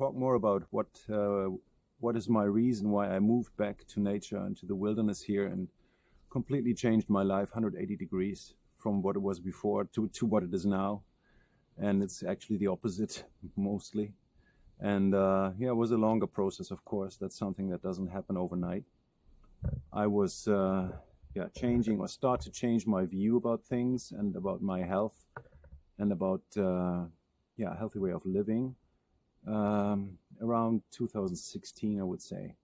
talk more about what is my reason why I moved back to nature and to the wilderness here and completely changed my life 180 degrees from what it was before to what it is now. And it's actually the opposite mostly. And yeah, it was a longer process, of course. That's something that doesn't happen overnight. I was changing or start to change my view about things and about my health and about a healthy way of living around 2016, I would say.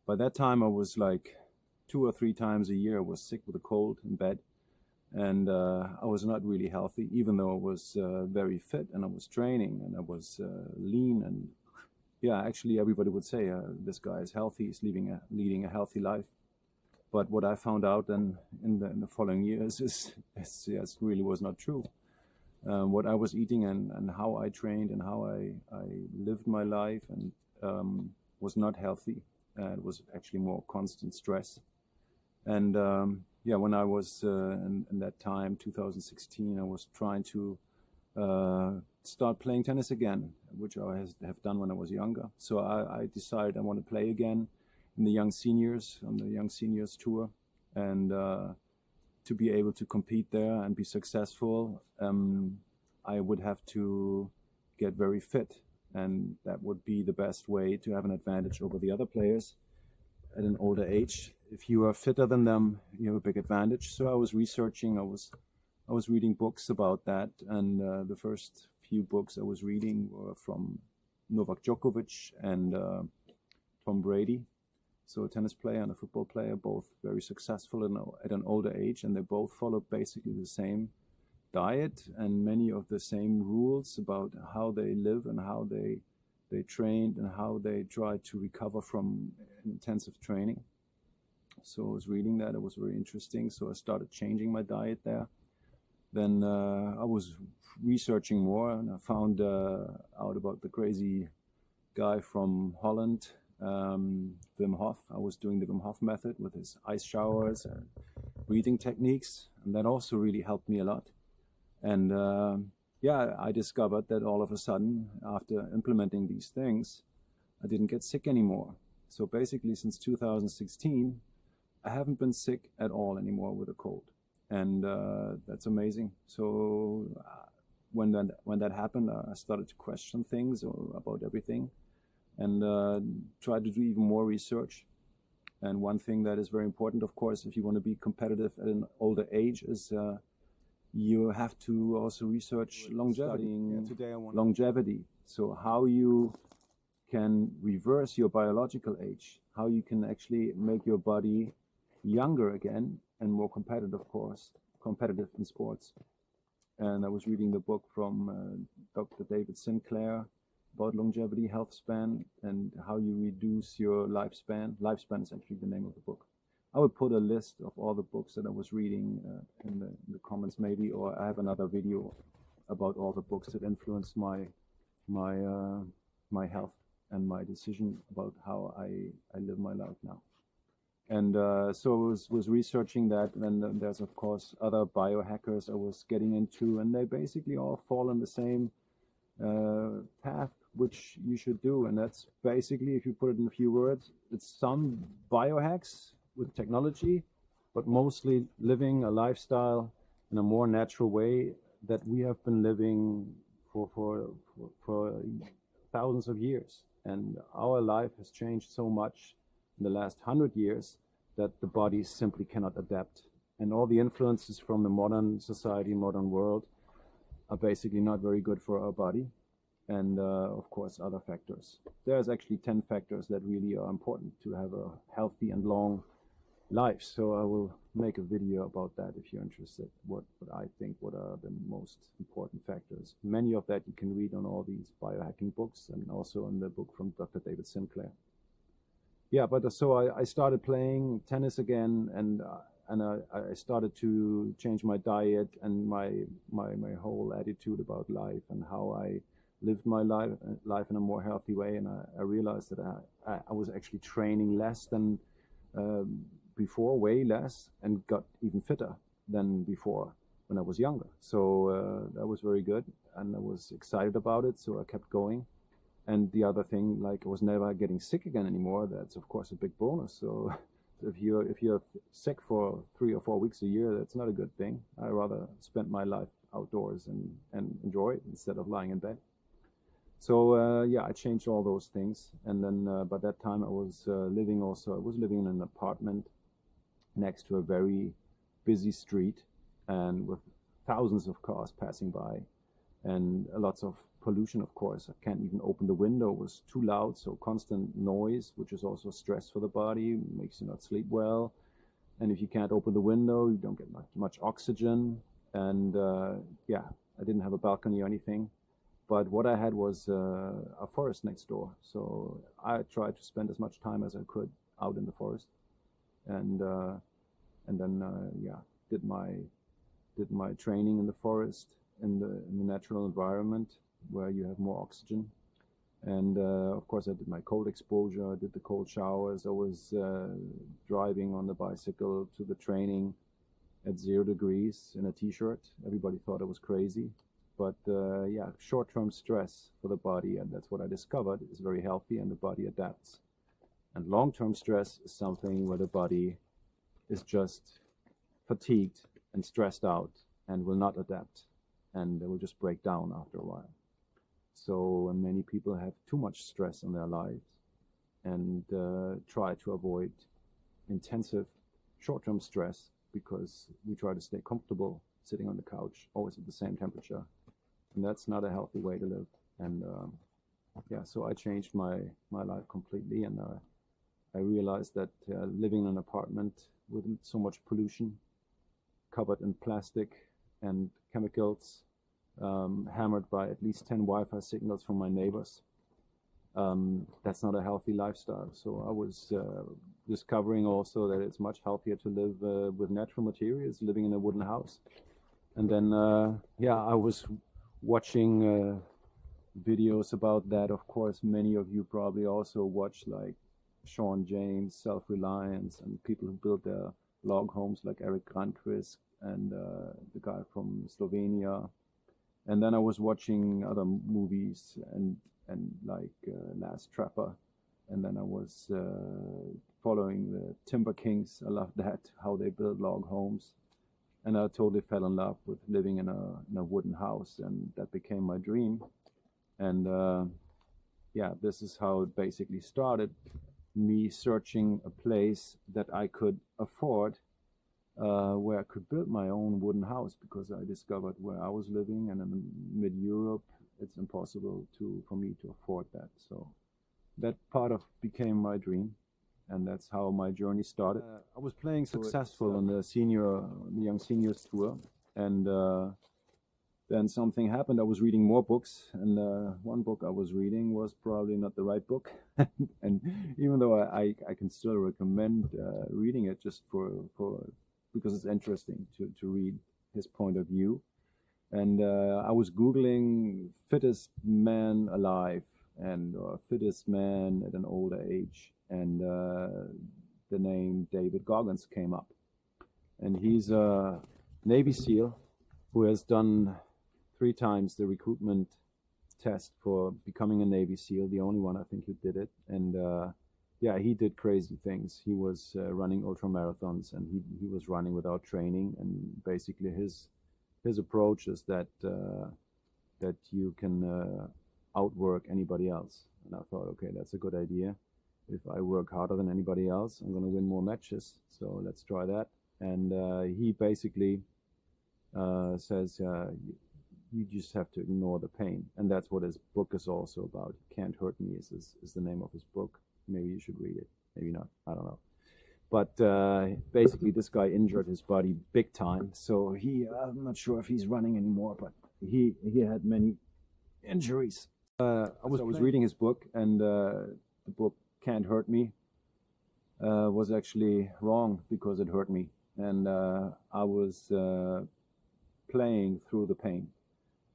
By that time, I was like 2 or 3 times a year. I was sick with a cold in bed, and I was not really healthy, even though I was very fit and I was training and I was lean. And yeah, actually, everybody would say this guy is healthy, he's leading a healthy life. But what I found out then in the following years is really was not true. What I was eating and how I trained and how I lived my life and was not healthy. It was actually more constant stress. And when I was in that time, 2016, I was trying to start playing tennis again, which I have done when I was younger. So I decided I want to play again in the young seniors, on the young seniors tour, and to be able to compete there and be successful, I would have to get very fit, and that would be the best way to have an advantage over the other players at an older age. If you are fitter than them, you have a big advantage. So I was researching, I was reading books about that, and the first few books I was reading were from Novak Djokovic and Tom Brady. So a tennis player and a football player, both very successful at an older age, and they both followed basically the same diet and many of the same rules about how they live and how they trained and how they tried to recover from intensive training. So I was reading that, it was very interesting. So I started changing my diet there. Then I was researching more, and I found out about the crazy guy from Holland, Wim Hof. I was doing the Wim Hof method with his ice showers and breathing techniques, and that also really helped me a lot. And I discovered that all of a sudden, after implementing these things, I didn't get sick anymore. So basically, since 2016, I haven't been sick at all anymore with a cold, and that's amazing. So when that happened, I started to question things about everything, and tried to do even more research. And one thing that is very important, of course, if you want to be competitive at an older age, is you have to also research longevity. So how you can reverse your biological age, how you can actually make your body younger again and more competitive, of course, competitive in sports. And I was reading the book from Dr. David Sinclair about longevity, health span, and how you reduce your lifespan. Lifespan is actually the name of the book. I would put a list of all the books that I was reading in the comments maybe, or I have another video about all the books that influenced my health and my decision about how I live my life now. And so I was researching that, and then there's of course other biohackers I was getting into, and they basically all fall in the same path which you should do. And that's basically, if you put it in a few words, it's some biohacks with technology, but mostly living a lifestyle in a more natural way that we have been living for thousands of years. And our life has changed so much in the last 100 years that the body simply cannot adapt. And all the influences from the modern society, modern world, are basically not very good for our body. And of course, other factors. There's actually 10 factors that really are important to have a healthy and long life. So I will make a video about that if you're interested, what I think, what are the most important factors. Many of that you can read on all these biohacking books and also in the book from Dr. David Sinclair. Yeah, but so I started playing tennis again, and I started to change my diet and my whole attitude about life and how I lived my life in a more healthy way. And I realized that I was actually training less than before, way less, and got even fitter than before when I was younger. So that was very good, and I was excited about it, so I kept going. And the other thing, like I was never getting sick again anymore. That's of course a big bonus. So if you're sick for 3 or 4 weeks a year, that's not a good thing. I rather spend my life outdoors and enjoy it instead of lying in bed. So yeah, I changed all those things. And then by that time I was living in an apartment next to a very busy street and with thousands of cars passing by and lots of pollution, of course. I can't even open the window. It was too loud, so constant noise, which is also stress for the body, makes you not sleep well. And if you can't open the window, you don't get much oxygen. And yeah, I didn't have a balcony or anything. But what I had was a forest next door. So I tried to spend as much time as I could out in the forest. And then yeah, did my training in the forest, in the natural environment where you have more oxygen. And of course I did my cold exposure, I did the cold showers. I was driving on the bicycle to the training at 0 degrees in a t-shirt. Everybody thought I was crazy. But yeah, short-term stress for the body, and that's what I discovered, is very healthy and the body adapts. And long-term stress is something where the body is just fatigued and stressed out and will not adapt, and they will just break down after a while. So many people have too much stress in their lives and try to avoid intensive short-term stress because we try to stay comfortable sitting on the couch, always at the same temperature. And that's not a healthy way to live. And yeah, so I changed my life completely, and I realized that living in an apartment with so much pollution, covered in plastic and chemicals, hammered by at least 10 Wi-Fi signals from my neighbors, that's not a healthy lifestyle. So I was discovering also that it's much healthier to live with natural materials, living in a wooden house. And then yeah, I was watching videos about that. Of course, many of you probably also watch like Sean James, Self-Reliance, and people who build their log homes like Eric Grantquist and the guy from Slovenia. And then I was watching other movies and like Last Trapper. And then I was following the Timber Kings. I love that, how they build log homes. And I totally fell in love with living in a wooden house, and that became my dream. And yeah, this is how it basically started, me searching a place that I could afford, where I could build my own wooden house, because I discovered where I was living, and in mid-Europe, it's impossible for me to afford that. So that part of became my dream. And that's how my journey started. I was playing successful on the Young Seniors tour, and then something happened. I was reading more books, and one book I was reading was probably not the right book. And even though I can still recommend reading it just because it's interesting to read his point of view. And I was Googling fittest man alive and fittest man at an older age. And the name David Goggins came up. And he's a Navy SEAL who has done 3 times the recruitment test for becoming a Navy SEAL, the only one I think who did it. And yeah, he did crazy things. He was running ultra marathons, and he was running without training. And basically his approach is that that you can outwork anybody else. And I thought, okay, that's a good idea. If I work harder than anybody else, I'm going to win more matches. So let's try that. And he basically says you just have to ignore the pain. And that's what his book is also about. Can't Hurt Me is the name of his book. Maybe you should read it. Maybe not. I don't know. But basically, this guy injured his body big time. So I'm not sure if he's running anymore, but he had many injuries. I was reading his book, and the book Can't Hurt Me was actually wrong, because it hurt me. And I was playing through the pain,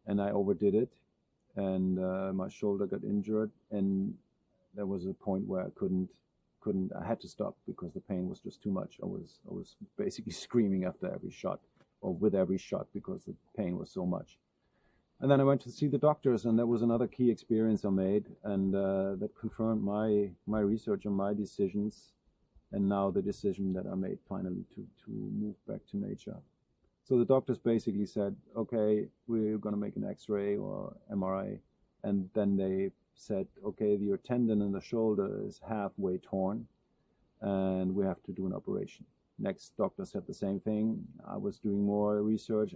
and I overdid it, and my shoulder got injured, and there was a point where I had to stop because the pain was just too much. I was basically screaming after every shot, or with every shot, because the pain was so much. And then I went to see the doctors, and that was another key experience I made, and that confirmed my research and my decisions, and now the decision that I made finally to move back to nature. So the doctors basically said, okay, we're going to make an X-ray or MRI, and then they said, okay, your tendon in the shoulder is halfway torn, and we have to do an operation. Next doctor said the same thing. I was doing more research,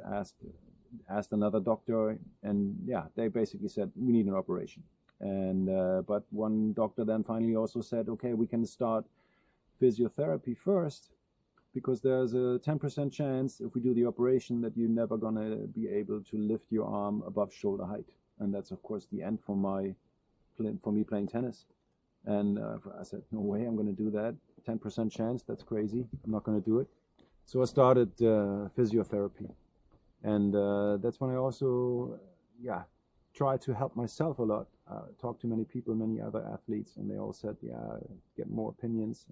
asked another doctor, and yeah, they basically said we need an operation. And but one doctor then finally also said, okay, we can start physiotherapy first, because there's a 10% chance if we do the operation that you're never gonna be able to lift your arm above shoulder height, and that's of course the end for me playing tennis. And I said, no way, I'm gonna do that. 10% chance, that's crazy. I'm not gonna do it. So I started physiotherapy. And that's when I also, tried to help myself a lot. Talked to many people, many other athletes, and they all said, get more opinions.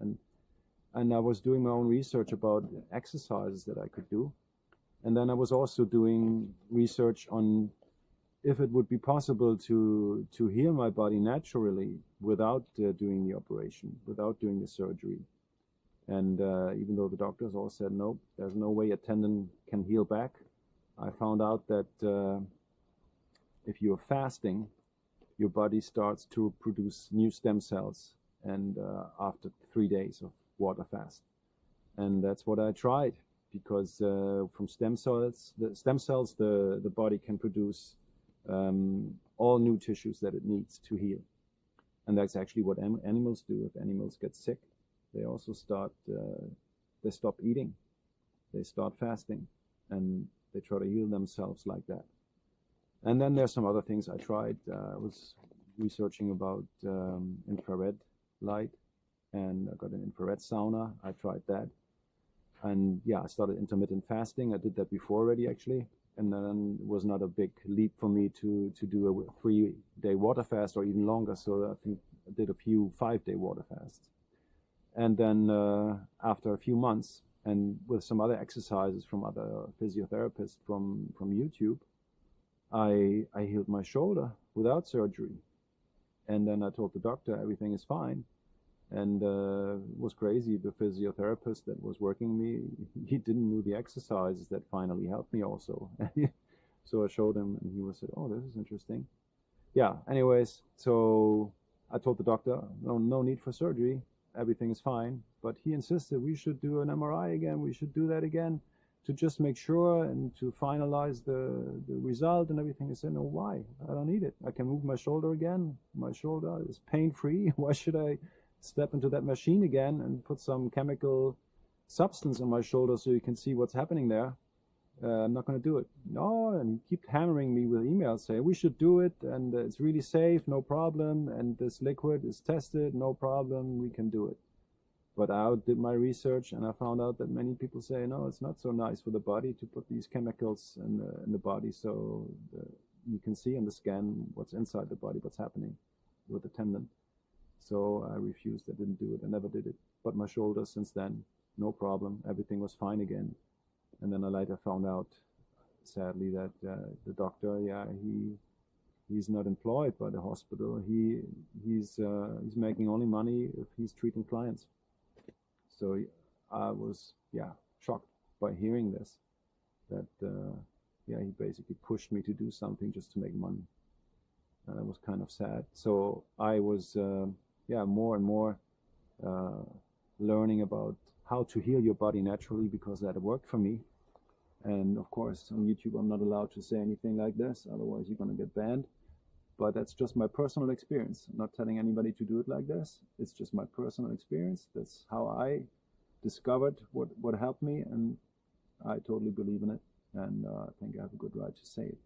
And I was doing my own research about exercises that I could do. And then I was also doing research on if it would be possible to heal my body naturally without doing the operation, without doing the surgery. And even though the doctors all said, nope, there's no way a tendon can heal back, I found out that if you're fasting, your body starts to produce new stem cells, and after 3 days of water fast. And that's what I tried, because from stem cells, the body can produce all new tissues that it needs to heal. And that's actually what animals do. If animals get sick, they also they stop eating, they start fasting, and they try to heal themselves like that. And then there's some other things I tried. I was researching about infrared light, and I got an infrared sauna. I tried that. And yeah, I started intermittent fasting. I did that before already, actually. And then it was not a big leap for me to do a 3-day water fast or even longer. So I think I did a few 5-day water fasts. And then after a few months, and with some other exercises from other physiotherapists from YouTube, I healed my shoulder without surgery. And then I told the doctor everything is fine. And it was crazy. The physiotherapist that was working me, he didn't know the exercises that finally helped me also. So I showed him, and he was said, oh, this is interesting. Yeah, anyways, so I told the doctor, no need for surgery. Everything is fine. But he insisted we should do an MRI again. We should do that again to just make sure and to finalize the result and everything. I said, no, why? I don't need it. I can move my shoulder again. My shoulder is pain-free. Why should I step into that machine again and put some chemical substance on my shoulder so you can see what's happening there? I'm not going to do it. No, and he kept hammering me with emails saying we should do it, and it's really safe, no problem, and this liquid is tested, no problem, we can do it. But I did my research, and I found out that many people say, no, it's not so nice for the body to put these chemicals in the body, so you can see in the scan what's inside the body, what's happening with the tendon. So I refused. I didn't do it. I never did it. But my shoulder since then, no problem. Everything was fine again. And then I later found out, sadly, that the doctor, he's not employed by the hospital. He's making only money if he's treating clients. So I was shocked by hearing this, that he basically pushed me to do something just to make money. That was kind of sad. So I was more and more learning about how to heal your body naturally, because that worked for me. And of course, on YouTube, I'm not allowed to say anything like this, otherwise you're going to get banned. But that's just my personal experience. I'm not telling anybody to do it like this. It's just my personal experience. That's how I discovered what helped me, and I totally believe in it. And I think I have a good right to say it.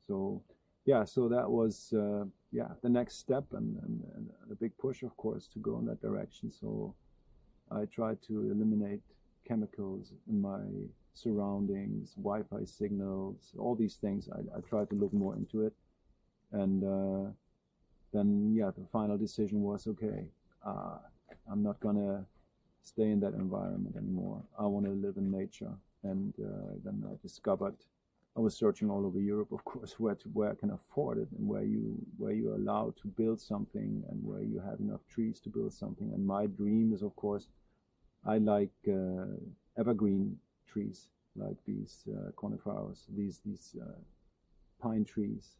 So so that was the next step, and a big push, of course, to go in that direction. So I tried to eliminate chemicals in my surroundings, Wi-Fi signals, all these things. I tried to look more into it. And then the final decision was, okay, I'm not going to stay in that environment anymore. I want to live in nature. And then I discovered I was searching all over Europe, of course, where I can afford it and where you're allowed to build something and where you have enough trees to build something. And my dream is, of course, I like evergreen trees, like these conifers, these pine trees.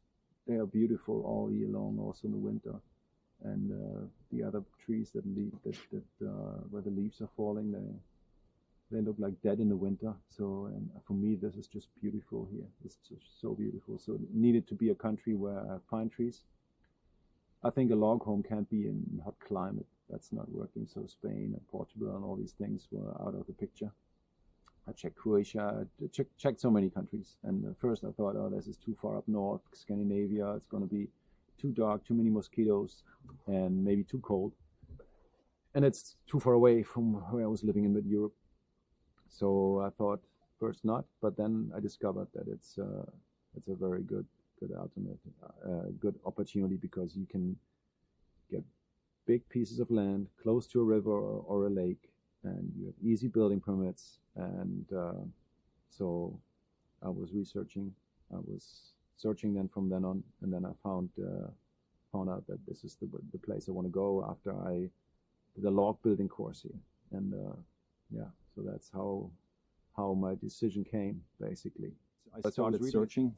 They are beautiful all year long, also in the winter. And the other trees where the leaves are falling, they look like dead in the winter. So for me, this is just beautiful here. It's just so beautiful. So it needed to be a country where I have pine trees. I think a log home can't be in hot climate. That's not working. So Spain and Portugal and all these things were out of the picture. I checked Croatia, checked so many countries. And first I thought, oh, this is too far up north, Scandinavia. It's going to be too dark, too many mosquitoes, and maybe too cold. And it's too far away from where I was living in mid-Europe. So I thought first not, but then I discovered that it's a very good alternative, good opportunity, because you can get big pieces of land close to a river or a lake, and you have easy building permits. And so I was researching. I was searching then from then on, and then I found out that this is the place I want to go after I did a log building course here. And yeah, so that's how my decision came, basically. I started searching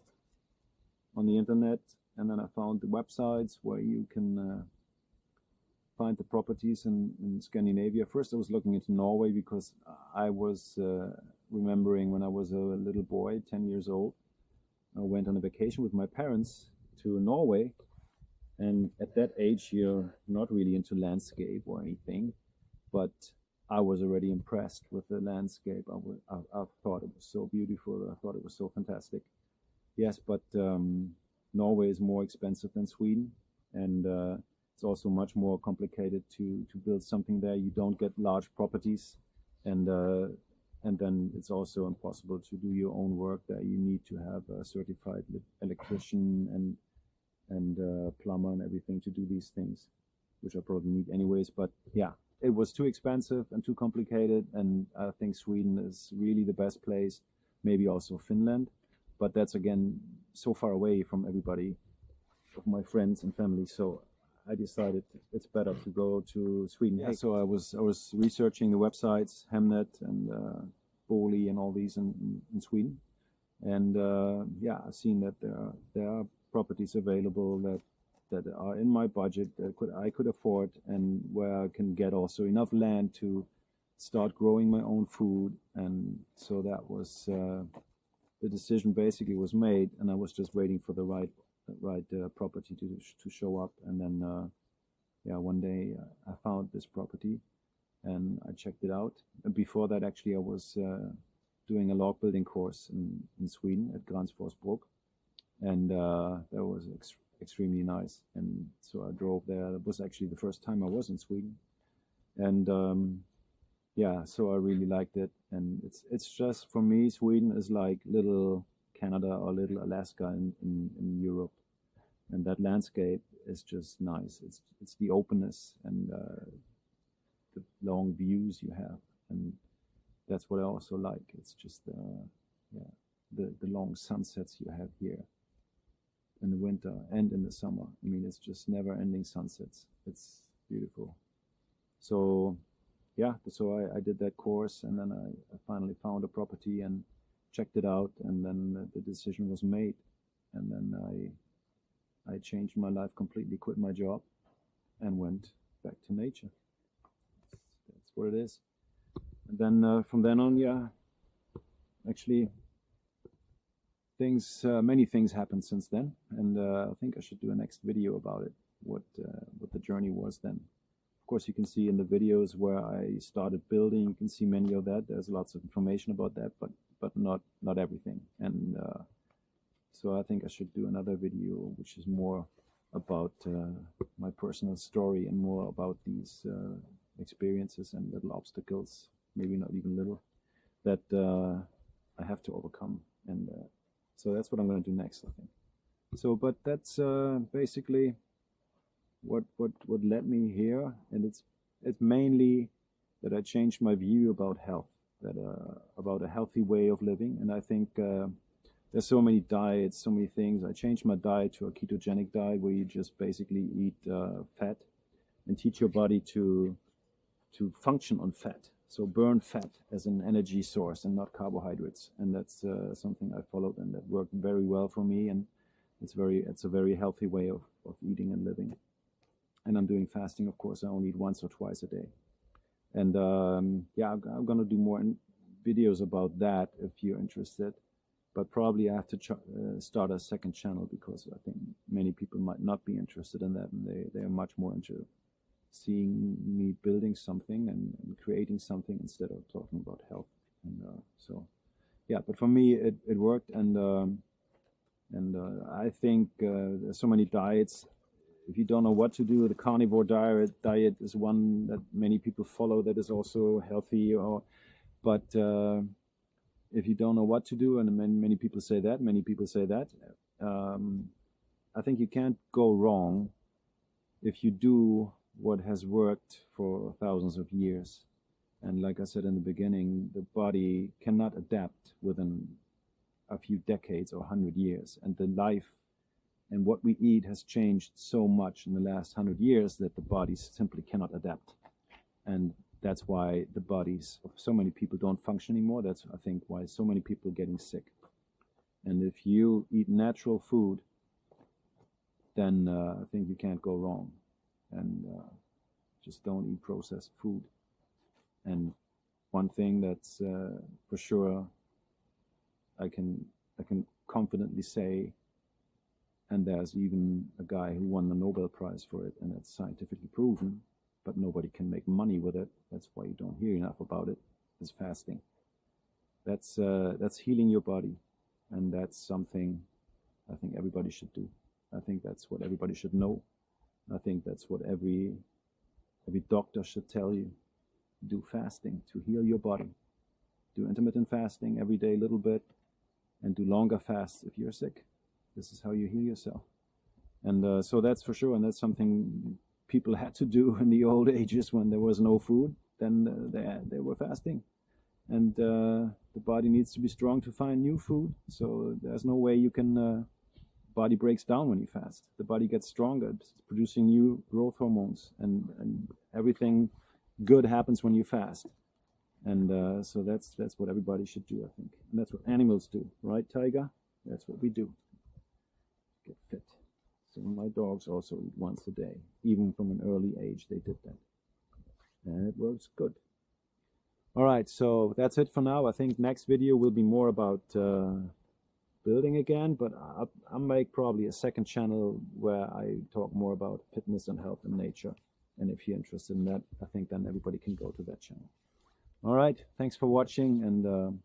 on the internet, and then I found the websites where you can find the properties in Scandinavia. First I was looking into Norway, because I was remembering when I was a little boy, 10 years old, I went on a vacation with my parents to Norway, and at that age you're not really into landscape or anything, but I was already impressed with the landscape. I thought it was so beautiful. I thought it was so fantastic. Yes, but Norway is more expensive than Sweden, and it's also much more complicated to build something there. You don't get large properties, and then it's also impossible to do your own work there. You need to have a certified electrician and plumber and everything to do these things, which I probably need anyways. But yeah, it was too expensive and too complicated, and I think Sweden is really the best place, maybe also Finland, but that's again so far away from everybody of my friends and family. So I decided it's better to go to Sweden. Yeah, so I was researching the websites, Hemnet and Booli and all these in Sweden, and yeah, I've seen that there are properties available that are in my budget, that I could afford, and where I can get also enough land to start growing my own food. And so that was the decision basically was made, and I was just waiting for the right property to show up. And then yeah, one day I found this property and I checked it out. And before that, actually, I was doing a log building course in Sweden at Gransforsbrook, and that was extremely nice. And so I drove there. That was actually the first time I was in Sweden, and yeah, so I really liked it. And it's just, for me, Sweden is like little Canada or little Alaska in Europe, and that landscape is just nice. It's the openness and the long views you have, and that's what I also like. It's just yeah, the long sunsets you have here in the winter and in the summer. I mean, it's just never-ending sunsets. It's beautiful. So yeah, so I did that course, and then I finally found a property and checked it out, and then the decision was made, and then I changed my life completely, quit my job, and went back to nature. That's what it is. And then from then on, yeah, actually many things happened since then, and I think I should do a next video about it, what the journey was then. Of course, you can see in the videos where I started building, you can see many of that. There's lots of information about that, but not everything. And so I think I should do another video which is more about my personal story and more about these experiences and little obstacles, maybe not even little, that I have to overcome. And so that's what I'm going to do next, I think. So, but that's basically what led me here, and it's mainly that I changed my view about health, that about a healthy way of living. And I think there's so many diets, so many things. I changed my diet to a ketogenic diet where you just basically eat fat and teach your body to function on fat. So burn fat as an energy source and not carbohydrates. And that's something I followed, and that worked very well for me. And it's a very healthy way of eating and living. And I'm doing fasting, of course. I only eat once or twice a day. And yeah, I'm going to do more videos about that if you're interested. But probably I have to start a second channel, because I think many people might not be interested in that, and they are much more into seeing me building something and creating something instead of talking about health. And so, yeah. But for me, it worked, and I think there's so many diets. If you don't know what to do, the carnivore diet is one that many people follow that is also healthy. But if you don't know what to do, and many people say that, I think you can't go wrong if you do what has worked for thousands of years. And like I said in the beginning, the body cannot adapt within a few decades or 100 years. And the life and what we eat has changed so much in the last 100 years that the body simply cannot adapt. And that's why the bodies of so many people don't function anymore. That's, I think, why so many people are getting sick. And if you eat natural food, then I think you can't go wrong. And just don't eat processed food. And one thing that's for sure I can confidently say, and there's even a guy who won the Nobel Prize for it, and it's scientifically proven, but nobody can make money with it. That's why you don't hear enough about it, is fasting. That's healing your body, and that's something I think everybody should do. I think that's what everybody should know. I think that's what every doctor should tell you. Do fasting to heal your body. Do intermittent fasting every day a little bit, and do longer fasts if you're sick. This is how you heal yourself. And so that's for sure, and that's something people had to do in the old ages when there was no food. Then they were fasting. And the body needs to be strong to find new food. So there's no way you can, body breaks down when you fast. The body gets stronger. It's producing new growth hormones, and everything good happens when you fast. And so that's what everybody should do, I think. And that's what animals do, right, Tiger? That's what we do. Get fit. So my dogs also eat once a day. Even from an early age, they did that. And it works good. All right, so that's it for now. I think next video will be more about building again, but I'll make probably a second channel where I talk more about fitness and health and nature. And if you're interested in that, I think then everybody can go to that channel. All right, thanks for watching, and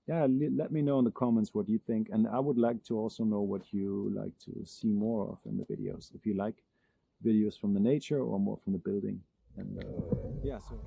yeah, let me know in the comments what you think. And I would like to also know what you like to see more of in the videos. If you like videos from the nature or more from the building. And yeah, so